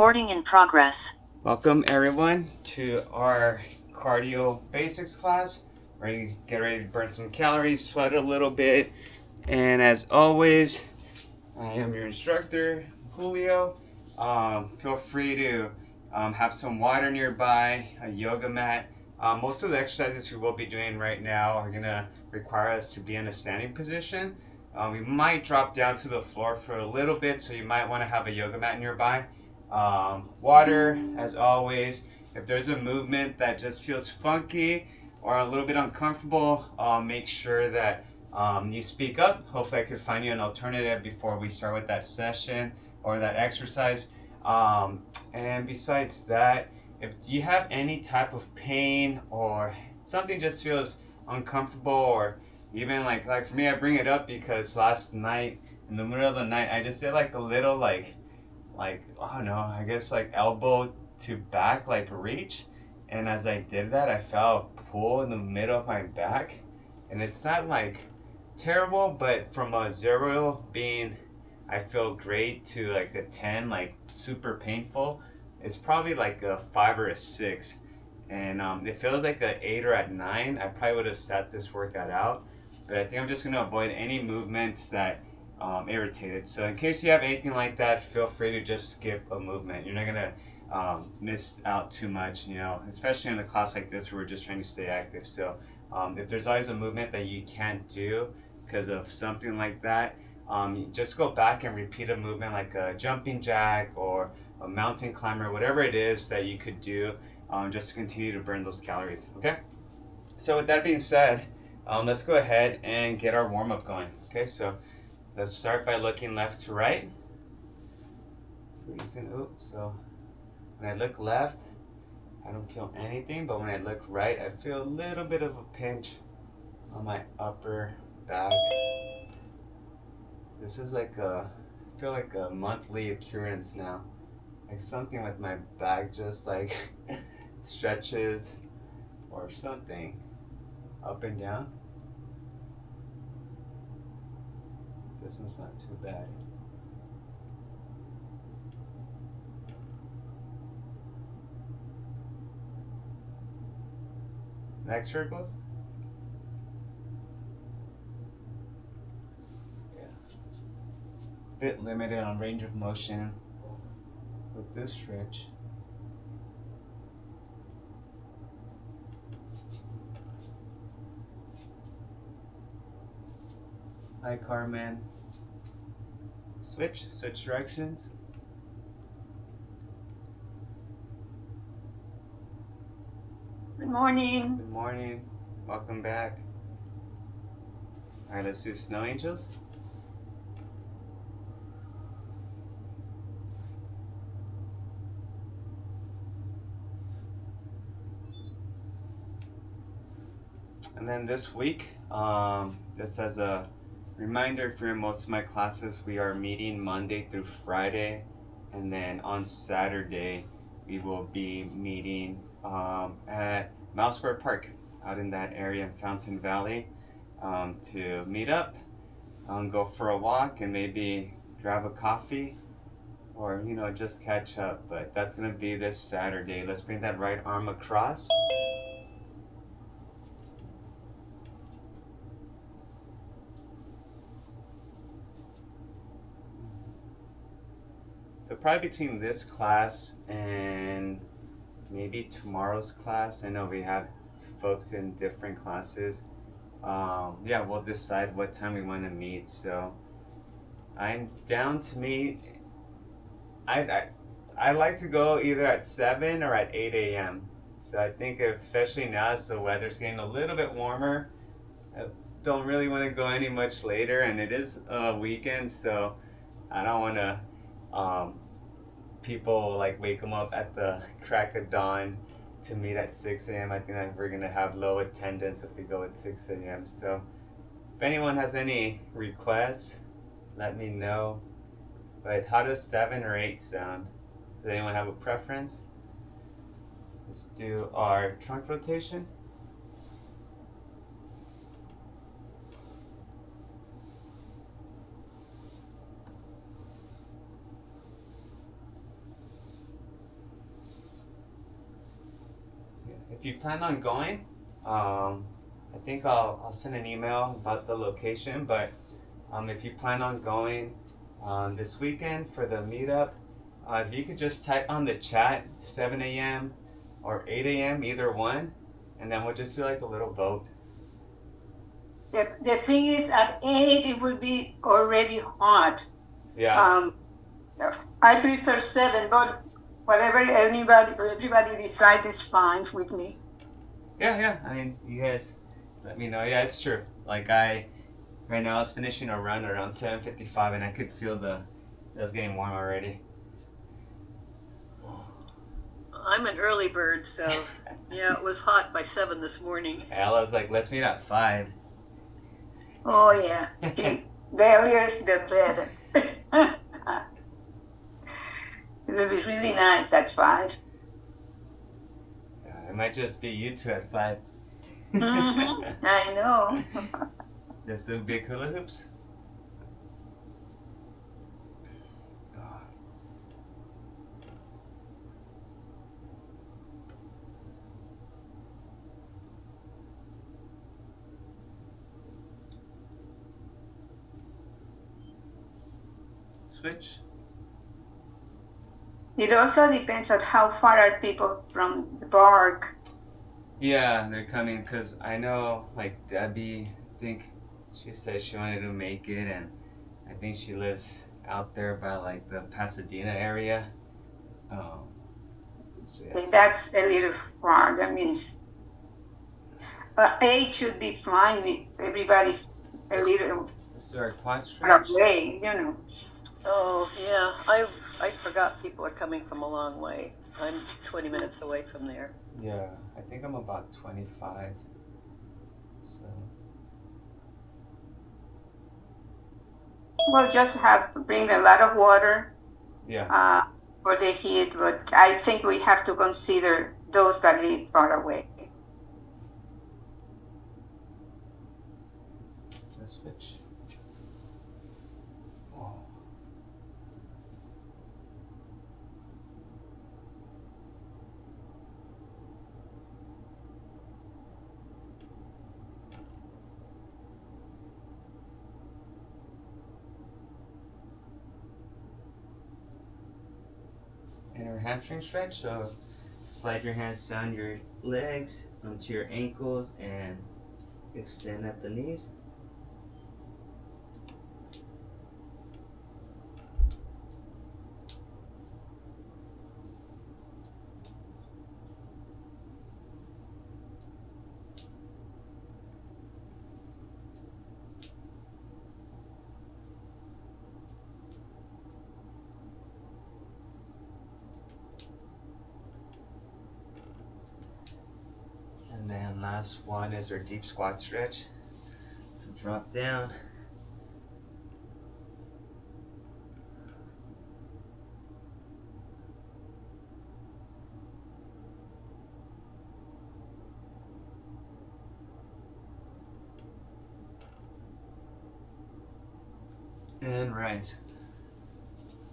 Recording in progress. Welcome everyone to our cardio basics class. Get ready to burn some calories, sweat a little bit, and as always, I am your instructor, Julio. Feel free to have some water nearby, a yoga mat. Most of the exercises we will be doing right now are gonna require us to be in a standing position. We might drop down to the floor for a little bit, so you might want to have a yoga mat nearby. Water, as always. If there's a movement that just feels funky or a little bit uncomfortable, make sure that you speak up. Hopefully I could find you an alternative before we start with that session or that exercise. And besides that, if you have any type of pain or something just feels uncomfortable, or even like for me, I bring it up because last night in the middle of the night I just did like a little like I don't know, I guess like elbow to back like reach, and as I did that I felt a pull in the middle of my back, and it's not like terrible, but from a 0 being I feel great to like a 10 like super painful, it's probably like a 5 or a 6. And it feels like a 8 or at 9. I probably would have sat this workout out, but I think I'm just going to avoid any movements that irritated. So in case you have anything like that, feel free to just skip a movement. You're not going to miss out too much, especially in a class like this where we're just trying to stay active. So if there's always a movement that you can't do because of something like that, just go back and repeat a movement like a jumping jack or a mountain climber, whatever it is that you could do, just to continue to burn those calories. Okay? So with that being said, let's go ahead and get our warm-up going. Okay, so let's start by looking left to right. So when I look left, I don't feel anything, but when I look right, I feel a little bit of a pinch on my upper back. This is I feel like a monthly occurrence now. Like something with my back just like stretches or something up and down. This one's not too bad. Next circles. Yeah. Bit limited on range of motion with this stretch. Hi Carmen. Switch directions. Good morning. Good morning. Welcome back. Alright, let's do snow angels. And then this week, just as a reminder for most of my classes, we are meeting Monday through Friday, and then on Saturday we will be meeting at Mouse Square Park out in that area in Fountain Valley, to meet up, go for a walk, and maybe grab a coffee or just catch up. But that's gonna be this Saturday. Let's bring that right arm across. So probably between this class and maybe tomorrow's class, I know we have folks in different classes. Yeah, we'll decide what time we want to meet. So I'm down to meet. I like to go either at 7 or at 8 a.m. So I think especially now as the weather's getting a little bit warmer, I don't really want to go any much later, and it is a weekend, so I don't want to people like wake them up at the crack of dawn to meet at 6 a.m. I think that we're gonna have low attendance if we go at 6 a.m. So if anyone has any requests, let me know. But how does 7 or 8 sound? Does anyone have a preference? Let's do our trunk rotation. if you plan on going, I think I'll send an email about the location. But if you plan on going this weekend for the meetup, if you could just type on the chat 7 a.m. or 8 a.m. either one, and then we'll just do like a little vote. The thing is, at 8 it will be already hot. Yeah. I prefer 7, but whatever everybody decides is fine with me. Yeah. I mean, you guys let me know. Yeah, it's true. Like right now I was finishing a run around 7:55, and I could feel it was getting warm already. I'm an early bird, so yeah, it was hot by 7 this morning. Ella was like, let's meet at 5. Oh yeah, the earlier the better. It will be really nice at 5. It might just be you two at 5. I know. Just the big hula hoops. Switch. It also depends on how far are people from the park. Yeah, they're coming because I know, like Debbie, I think she said she wanted to make it, and I think she lives out there by like the Pasadena area. So yes. That's a little far. That means 8 should be fine if everybody's a little Let's do our quad far stretch. away, you know. Oh yeah, I forgot people are coming from a long way. I'm 20 minutes away from there. Yeah, I think I'm about 25. So Well, just bring a lot of water yeah. for the heat, but I think we have to consider those that live far away. Let's switch. Oh. Inner hamstring stretch. So slide your hands down your legs onto your ankles and extend at the knees. And then last one is our deep squat stretch. So drop down. And rise.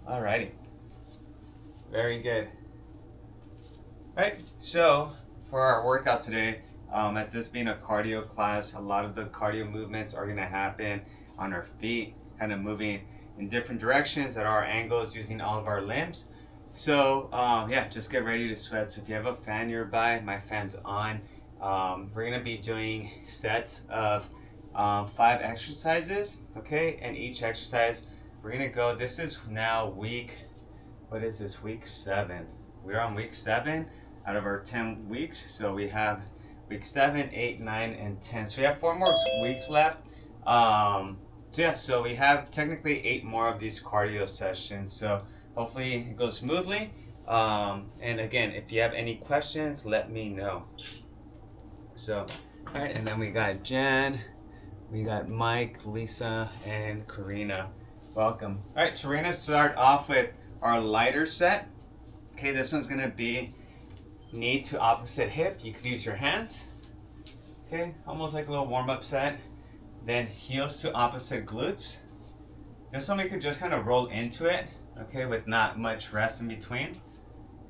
Alrighty. Very good. Alright, so for our workout today, as this being a cardio class, a lot of the cardio movements are going to happen on our feet, kind of moving in different directions at our angles using all of our limbs. So yeah, just get ready to sweat. So if you have a fan nearby, my fan's on. We're going to be doing sets of 5 exercises, okay? And each exercise, we're going to go, this is now week 7. We're on week 7 out of our 10 weeks. So we have week 7, 8, 9, and 10. So we have 4 more weeks left. So yeah, so we have technically 8 more of these cardio sessions. So hopefully it goes smoothly. And again, if you have any questions, let me know. So, all right, and then we got Jen, we got Mike, Lisa, and Karina. Welcome. All right, so we're gonna start off with our lighter set. Okay, this one's gonna be knee to opposite hip. You could use your hands. Okay, almost like a little warm-up set. Then heels to opposite glutes. This one we could just kind of roll into it, okay, with not much rest in between.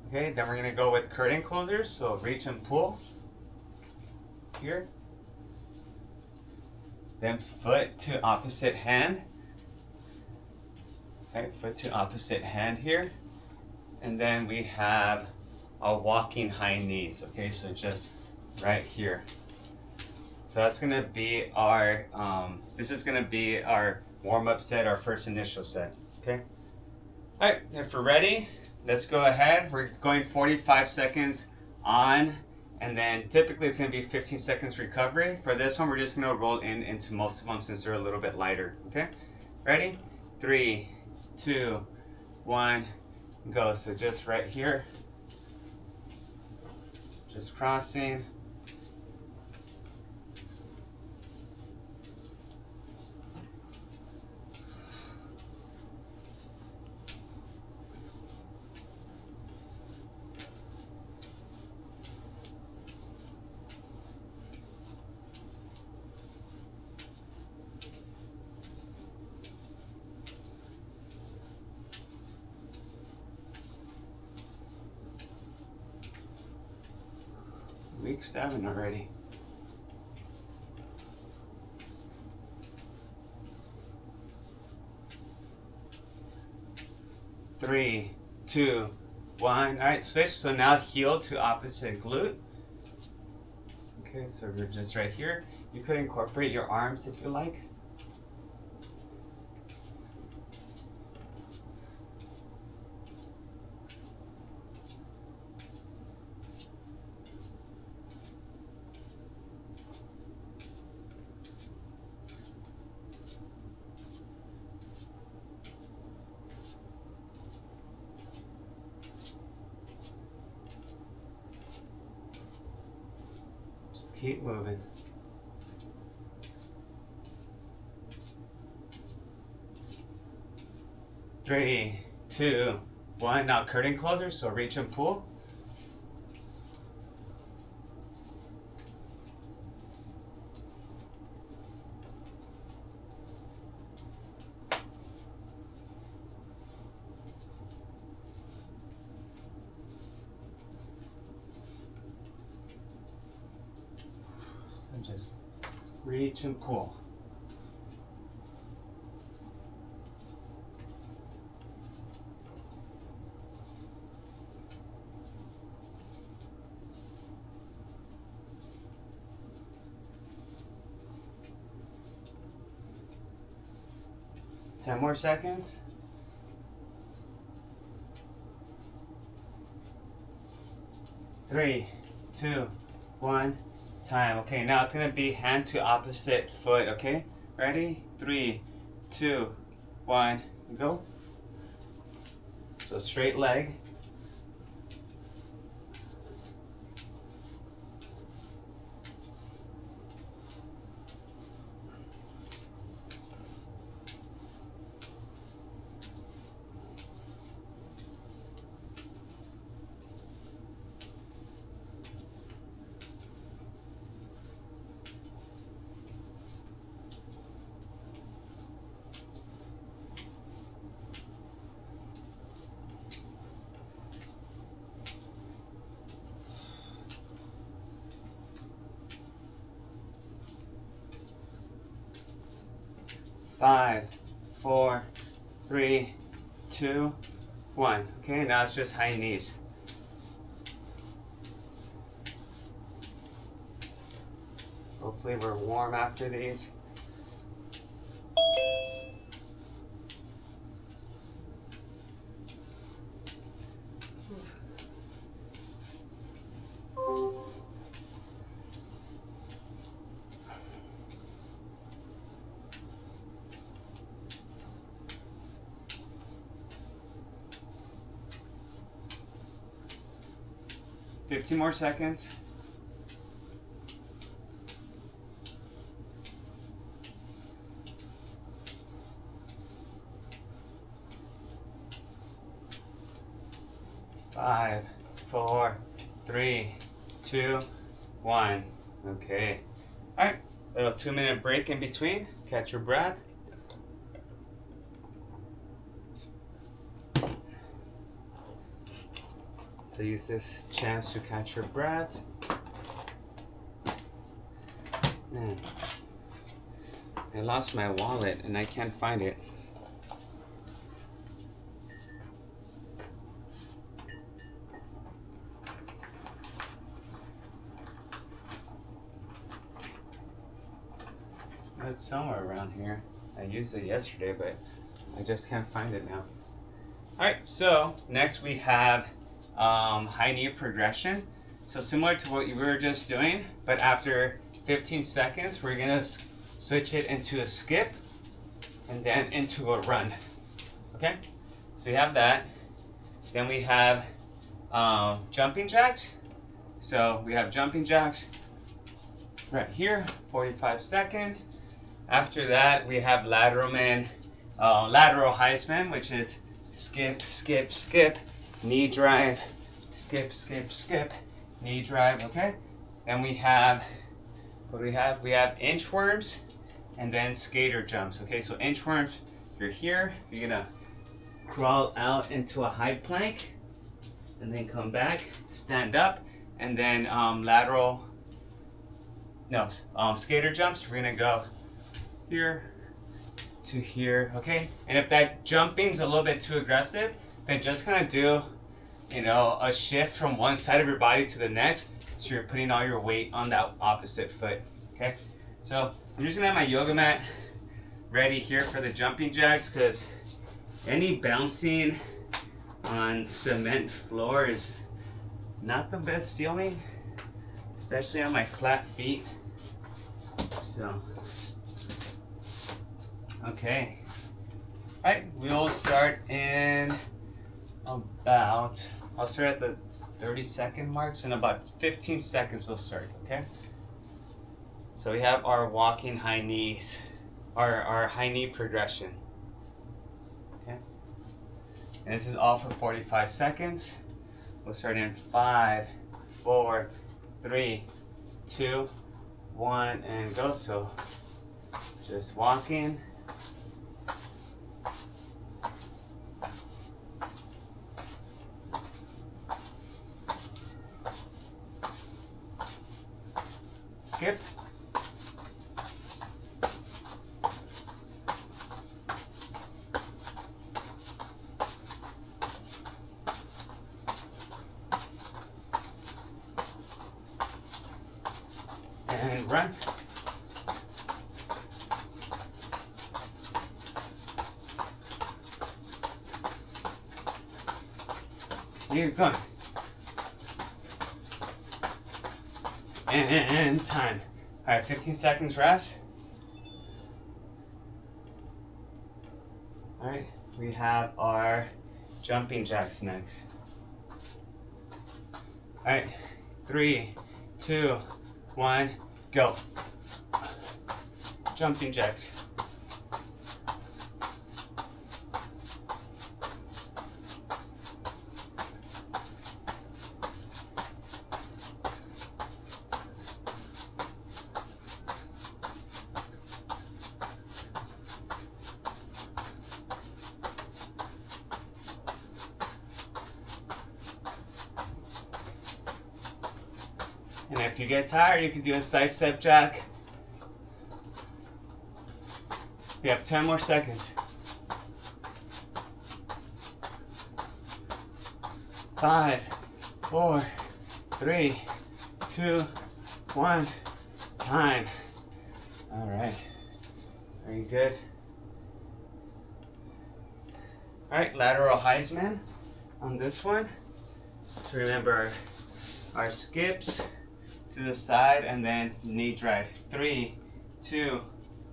Okay, then we're gonna go with curtain closers. So reach and pull. here. Then foot to opposite hand. Okay, foot to opposite hand here. And then we have a walking high knees. Okay, so just right here. So that's gonna be our, this is gonna be our warm-up set, our first initial set, okay? All right, if we're ready, let's go ahead. We're going 45 seconds on, and then typically it's gonna be 15 seconds recovery. For this one, we're just gonna roll into most of them since they're a little bit lighter, okay? Ready? 3, 2, 1, go. So just right here, just crossing. Week 7 already. Three, 2, 1. All right, switch. So now heel to opposite glute. Okay, so we're just right here. You could incorporate your arms if you like. Keep moving. Three, 2, 1. Now curtain closer, so reach and pull. And just reach and pull. Ten more seconds. Three, 2, 1. Time. Okay, now it's gonna be hand to opposite foot. Okay, ready? 3, 2, 1, go. So straight leg. Five, 4, 3, 2, 1. Okay, now it's just high knees. Hopefully we're warm after these. Fifteen more seconds. Five, 4, 3, 2, 1. Okay. All right. Little 2-minute break in between. Catch your breath. So use this chance to catch your breath. Man, I lost my wallet and I can't find it. It's somewhere around here. I used it yesterday, but I just can't find it now. All right, so next we have high knee progression. So similar to what you were just doing, but after 15 seconds, we're gonna switch it into a skip and then into a run. Okay, so we have that. Then we have jumping jacks. So we have jumping jacks right here, 45 seconds. After that, we have lateral Heisman, which is skip, skip, skip, knee drive, skip, skip, skip, knee drive, okay? Then we have, what do we have? We have inchworms and then skater jumps, okay? So inchworms, you're here, you're gonna crawl out into a high plank and then come back, stand up, and then skater jumps, we're gonna go here to here, okay? And if that jumping's a little bit too aggressive, then just kind of do, a shift from one side of your body to the next, so you're putting all your weight on that opposite foot, okay? So I'm just gonna have my yoga mat ready here for the jumping jacks, because any bouncing on cement floor is not the best feeling, especially on my flat feet. So, okay. All right, we'll start in about, I'll start at the 30-second mark, so in about 15 seconds we'll start, okay? So we have our walking high knees, our high knee progression, okay? And this is all for 45 seconds. We'll start in 5, 4, 3, 2, 1, and go. So just walking. Skip. And run. Keep going. And time. All right, 15 seconds rest. All right, we have our jumping jacks next. All right, 3, 2, 1, go. Jumping jacks. And if you get tired, you can do a side step jack. We have 10 more seconds. 5, 4, 3, 2, 1, time. All right, very good. All right, lateral Heisman on this one. So remember our skips to the side and then knee drive. 3, 2,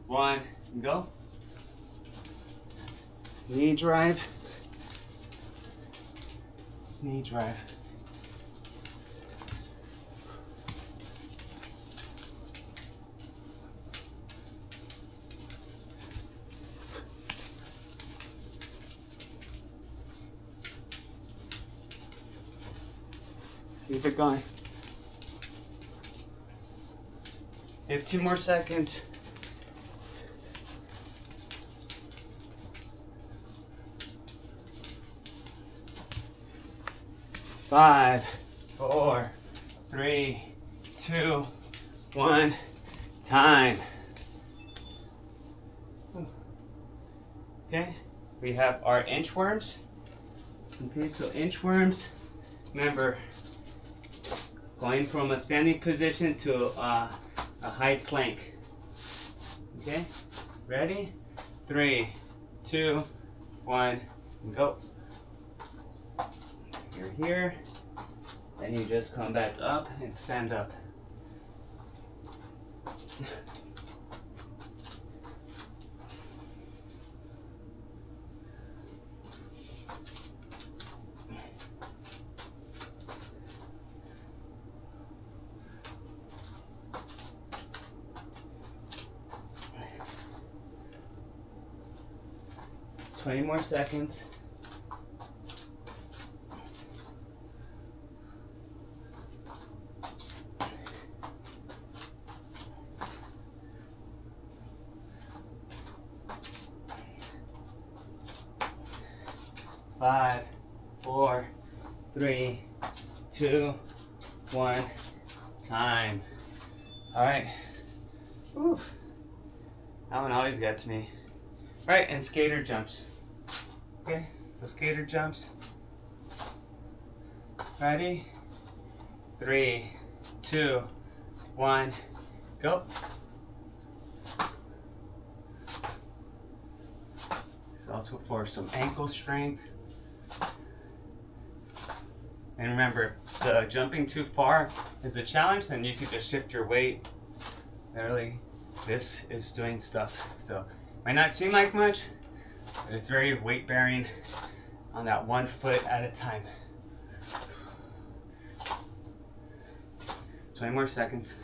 1, go. Knee drive. Knee drive. Keep it going. 15 more seconds. 5, 4, 3, 2, 1, time. Okay, we have our inchworms. Okay, so inchworms, remember, going from a standing position to a high plank. Okay, ready? 3, 2, 1, go. You're here, then you just come back up and stand up. Twenty more seconds. Five, 4, 3, 2, 1, time. All right. Oof. That one always gets me. All right, and skater jumps. Okay, so skater jumps. Ready? 3, 2, 1, go. It's also for some ankle strength. And remember, the jumping too far is a challenge, then you can just shift your weight. Literally, this is doing stuff. So, might not seem like much, but it's very weight bearing on that 1 foot at a time. 20 more seconds.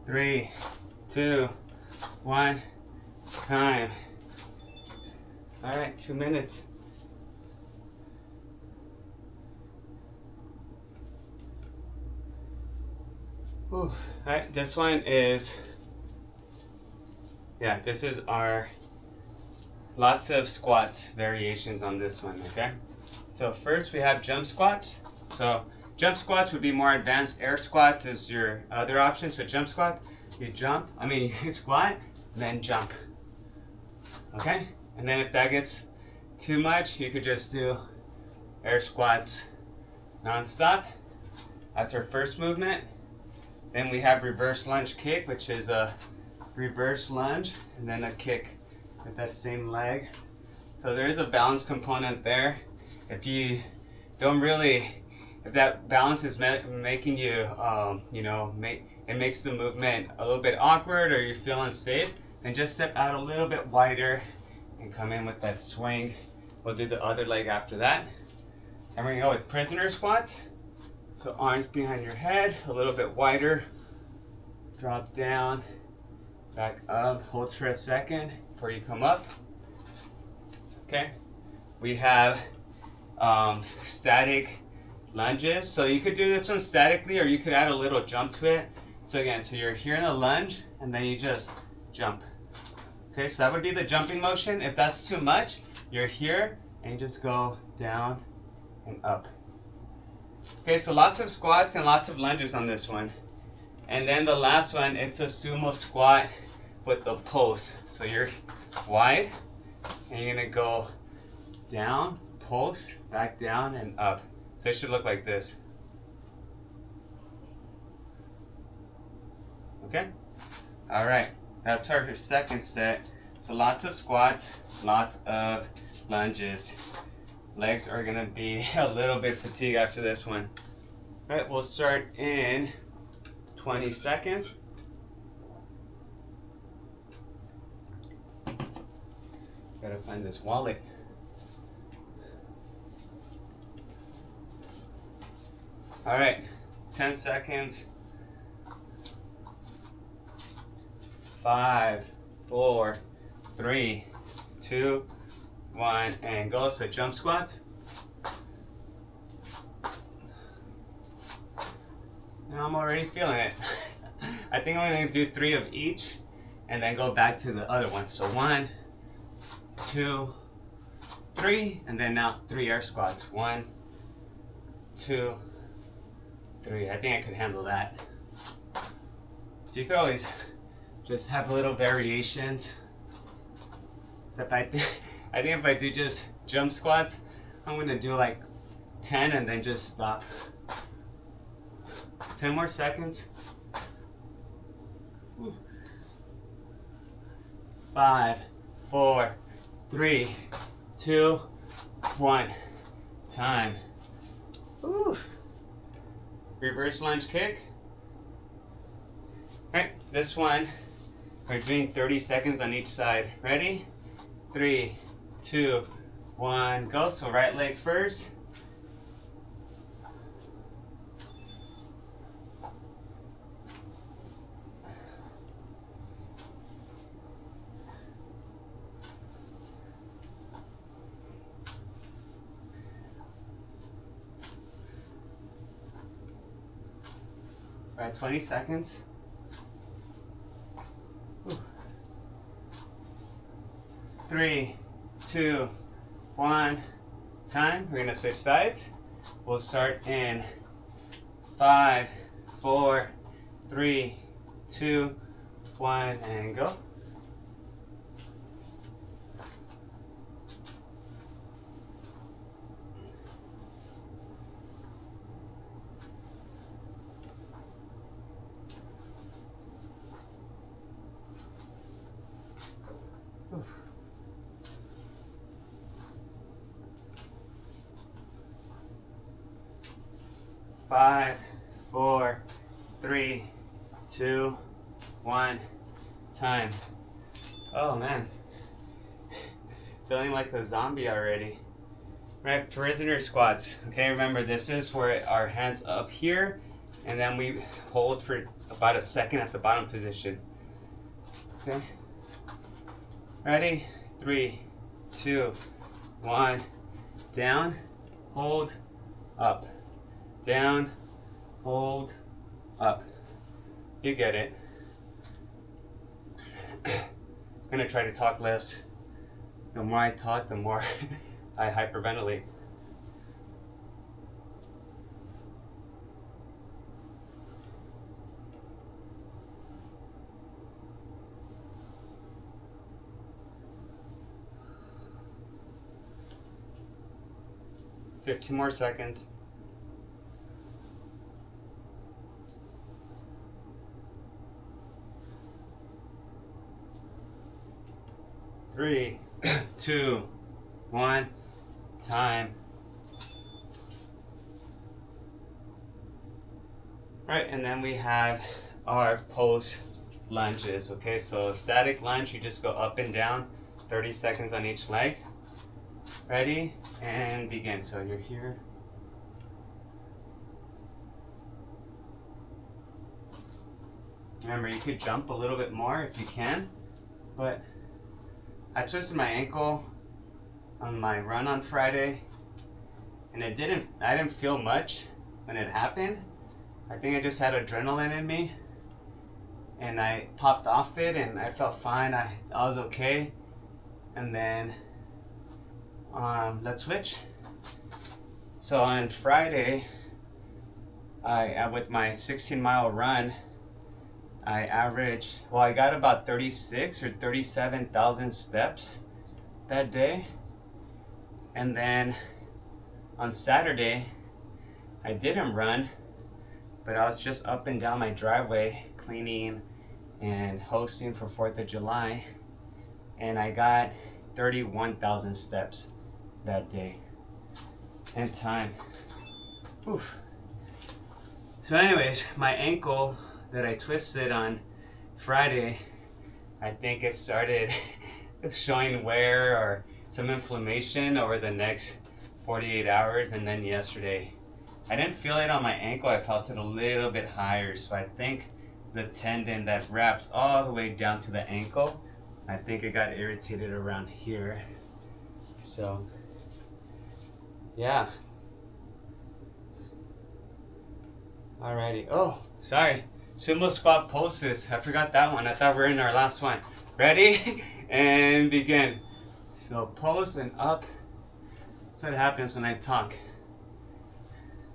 Three, 2, 1, time. All right, 2 minutes. Whew. All right, this one is, this is our lots of squats variations on this one, okay? So first we have jump squats. So jump squats would be more advanced. Air squats is your other option. So jump squats, you squat, then jump. Okay? And then if that gets too much, you could just do air squats non-stop. That's our first movement. Then we have reverse lunge kick, which is a reverse lunge and then a kick with that same leg. So there is a balance component there. If you don't really, if that balance is making you, it makes the movement a little bit awkward or you feel unsafe, then just step out a little bit wider and come in with that swing. We'll do the other leg after that. And we're gonna go with prisoner squats. So arms behind your head, a little bit wider. Drop down, back up, hold for a second before you come up. Okay, we have static lunges. So you could do this one statically or you could add a little jump to it. So again, so you're here in a lunge and then you just jump. Okay, so that would be the jumping motion. If that's too much, you're here and you just go down and up. Okay, so lots of squats and lots of lunges on this one. And then the last one, it's a sumo squat with the pulse. So you're wide and you're gonna go down, pulse, back down and up. So it should look like this. Okay? All right, that's our second set. So lots of squats, lots of lunges. Legs are gonna be a little bit fatigued after this one. All right, we'll start in 20 seconds. Gotta find this wallet. All right, 10 seconds. 5, 4, 3, 2, 1, and go. So jump squats. Now I'm already feeling it. I think I'm gonna do 3 of each and then go back to the other one. So 1, 2, 3, and then now 3 air squats. 1, 2, 3. I think I could handle that. So you could always just have little variations. Except I think if I do just jump squats, I'm gonna do like 10 and then just stop. 10 more seconds. 5, 4, 3, 2, 1. Time. Ooh. Reverse lunge kick. Alright, this one, we're doing 30 seconds on each side. Ready? 3, 2, 1, go. So right leg first. Right, 20 seconds. Ooh. 3, 2, 1. Time. We're gonna switch sides. We'll start in 5, 4, 3, 2, 1, and go. Five, 4, 3, 2, 1. Time. Oh man. Feeling like a zombie already. Right, prisoner squats. Okay, remember this is where our hands up here and then we hold for about a second at the bottom position. Okay. Ready? 3, 2, 1. Down, hold, up. Down, hold, up. You get it. I'm gonna try to talk less. The more I talk, the more I hyperventilate. $15 more seconds. 3, 2, 1. Time. Right, and then we have our post lunges. Okay, so static lunge, you just go up and down, 30 seconds on each leg. Ready? And begin. So you're here. Remember, you could jump a little bit more if you can, but I twisted my ankle on my run on Friday, and I didn't feel much when it happened. I think I just had adrenaline in me, and I popped off it, and I felt fine. I was okay, and then let's switch. So on Friday, I with my 16-mile run, I got about 36 or 37,000 steps that day. And then on Saturday, I didn't run, but I was just up and down my driveway cleaning and hosting for 4th of July. And I got 31,000 steps that day. And time. Oof. So anyways, my ankle that I twisted on Friday, I think it started showing wear or some inflammation over the next 48 hours. And then yesterday, I didn't feel it on my ankle. I felt it a little bit higher. So I think the tendon that wraps all the way down to the ankle, I think it got irritated around here. So, yeah. Alrighty. Oh, sorry. Sumo squat poses. I forgot that one. I thought we were in our last one. Ready? And begin. So pose and up That's what happens when I talk.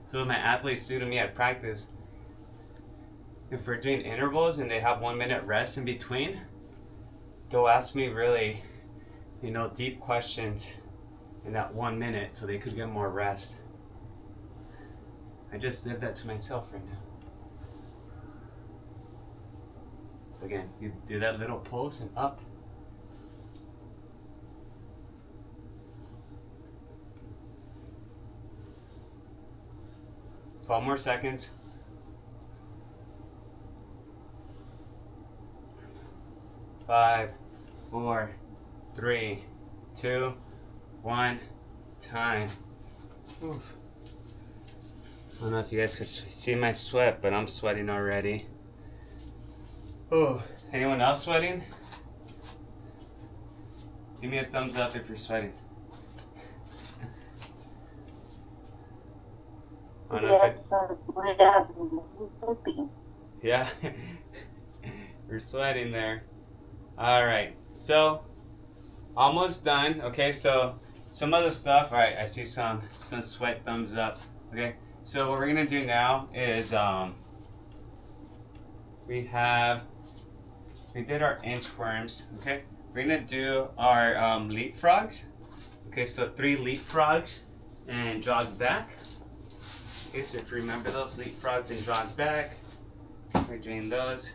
So my athletes do to me at practice. If we're doing intervals and they have 1 minute rest in between, they'll ask me really, deep questions in that 1 minute so they could get more rest. I just did that to myself right now. So again, you do that little pulse and up. Twelve more seconds. 5, 4, 3, 2, 1, time. Oof. I don't know if you guys can see my sweat, but I'm sweating already. Oh, anyone else sweating? Give me a thumbs up if you're sweating. I don't know if yeah, we're sweating there. All right, so almost done. Okay, so some of the stuff. All right, I see some sweat thumbs up. Okay, so what we're gonna do now is we did our inchworms. Okay, we're gonna do our leapfrogs. Okay, so 3 leapfrogs and jog back. Okay, so if you remember those leapfrogs and jog back, we're doing those.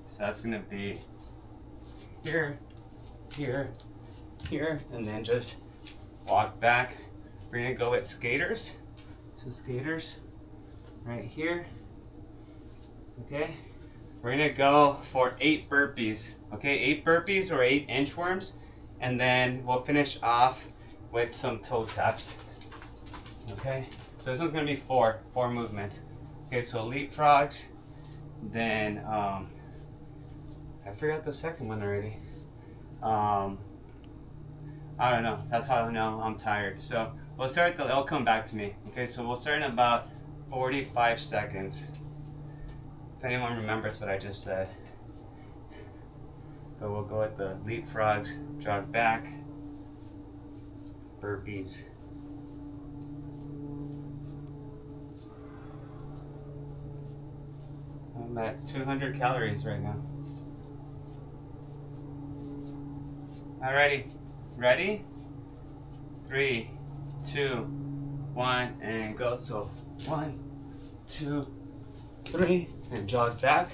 So that's gonna be here, here, here, and then just walk back. We're gonna go with skaters. So skaters, right here. Okay, we're gonna go for 8 burpees. Okay, 8 burpees or 8 inchworms, and then we'll finish off with some toe taps. Okay, so this one's gonna be four movements. Okay, so leapfrogs, then I forgot the second one already. I don't know. That's how I know I'm tired. So we'll start. It'll come back to me. Okay, so we'll start in about 45 seconds. If anyone remembers what I just said. So we'll go with the leapfrogs, jog back, burpees. I'm at 200 calories right now. Alrighty, ready? 3, 2, 1, and go. So 1, 2, 3, and jog back.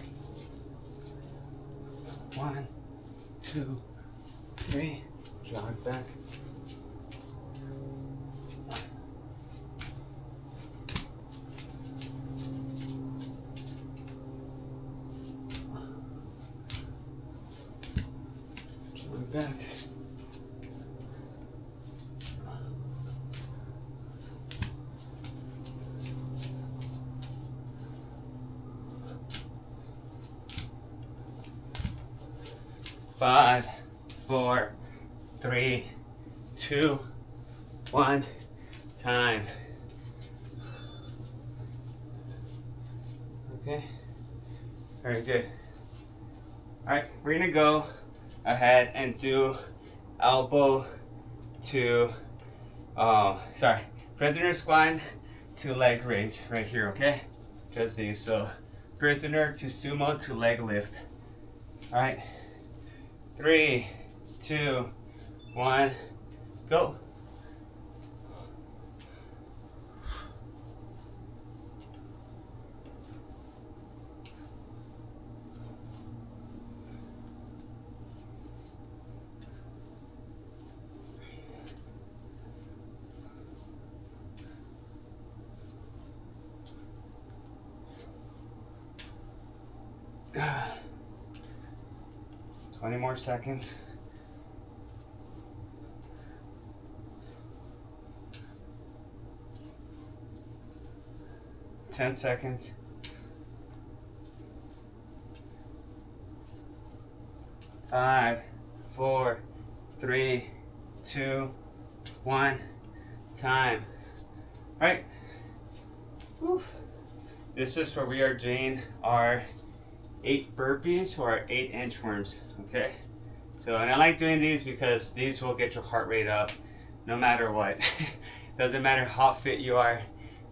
1, 2, 3, jog back. Jog back. 5, 4, 3, 2, 1, time. Okay, very good. All right, we're gonna go ahead and do elbow to, prisoner squat to leg raise right here, okay? Just these, so prisoner to sumo to leg lift. All right. 3, 2, 1, go. Ah. 20 more seconds. 10 seconds. 5, 4, 3, 2, 1, time. All right. Whew. This is where we are doing our 8 burpees or 8 inchworms, okay? So, and I like doing these because these will get your heart rate up no matter what. Doesn't matter how fit you are,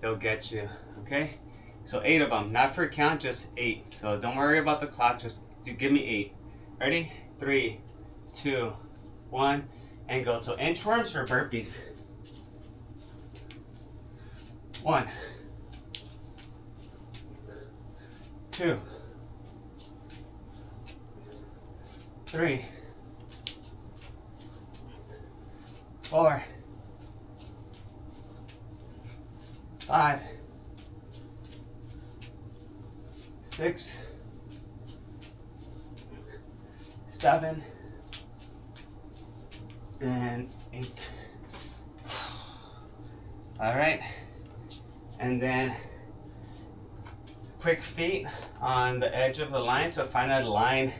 they'll get you, okay? So 8 of them, not for count, just 8. So don't worry about the clock, just give me 8. Ready? 3, 2, 1, and go. So inchworms or burpees? 1, 2, 3, 4, 5, 6, 7, and 8. All right, and then quick feet on the edge of the line. So find a line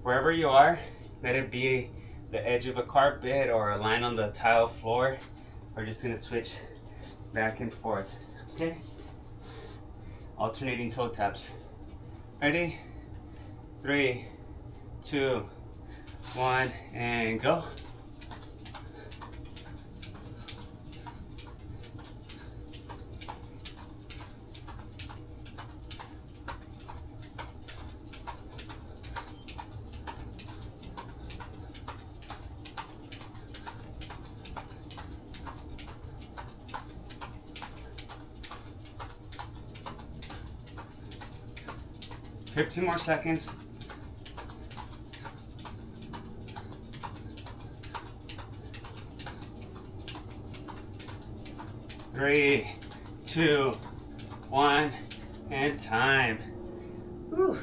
wherever you are. Let it be the edge of a carpet or a line on the tile floor. We're just gonna switch back and forth, okay? Alternating toe taps. Ready? 3, 2, 1, and go. Fifteen more seconds. 3, 2, 1, and time. Whew.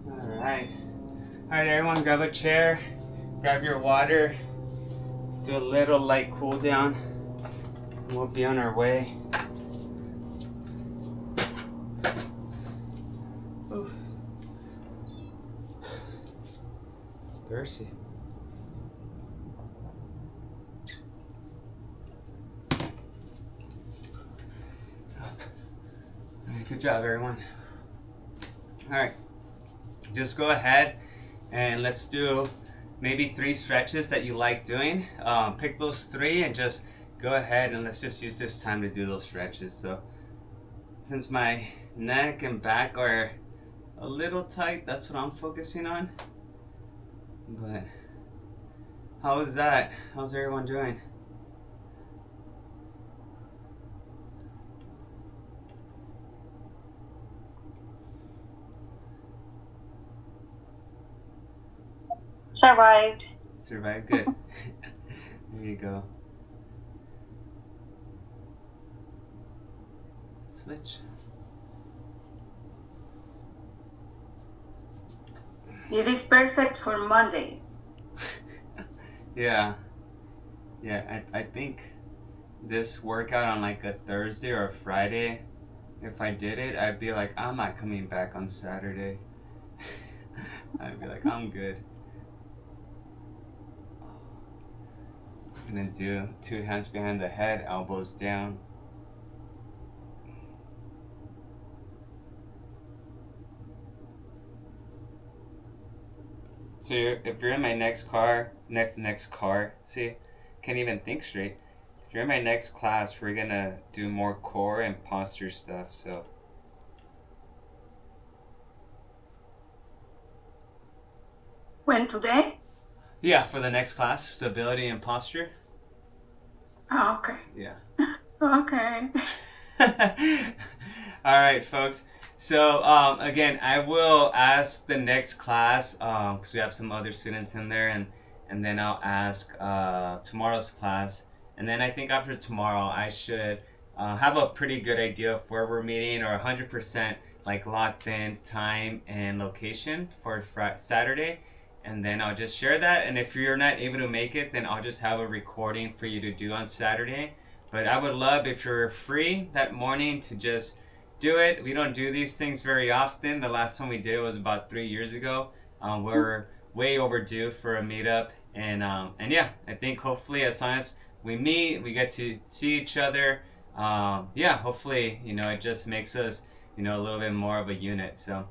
All right, everyone, grab a chair, grab your water, do a little light cool down, and we'll be on our way. Whew. Thirsty. Good job, everyone. All right, just go ahead and let's do maybe 3 stretches that you like doing. Pick those 3 and just go ahead and let's just use this time to do those stretches. So since my neck and back are a little tight, that's what I'm focusing on. But how is that? How's everyone doing? Survived. Survive, good. There you go. Switch. It is perfect for Monday. Yeah. I think this workout on like a Thursday or a Friday, if I did it, I'd be like, I'm not coming back on Saturday. I'd be like, I'm good. And then do 2 hands behind the head, elbows down. So if you're in my next car, see, can't even think straight. If you're in my next class, we're gonna do more core and posture stuff, so. When today? Yeah, for the next class, stability and posture. Oh, okay. Yeah. Okay. All right, folks. So again, I will ask the next class because we have some other students in there, and then I'll ask tomorrow's class, and then I think after tomorrow I should have a pretty good idea of where we're meeting, or 100% like locked in time and location for Saturday. And then I'll just share that, and if you're not able to make it, then I'll just have a recording for you to do on Saturday. But I would love if you're free that morning to just do it. We don't do these things very often. The last time we did it was about 3 years ago. We're way overdue for a meetup, and yeah, I think hopefully as long as we meet, we get to see each other. Yeah, hopefully, it just makes us, a little bit more of a unit. So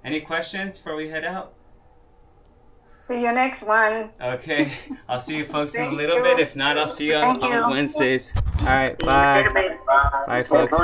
any questions before we head out? See you next one. Okay. I'll see you folks in a Thank little you. bit. If not, I'll see you on Thank you. Wednesdays. All right. Bye. Bye. Bye, folks.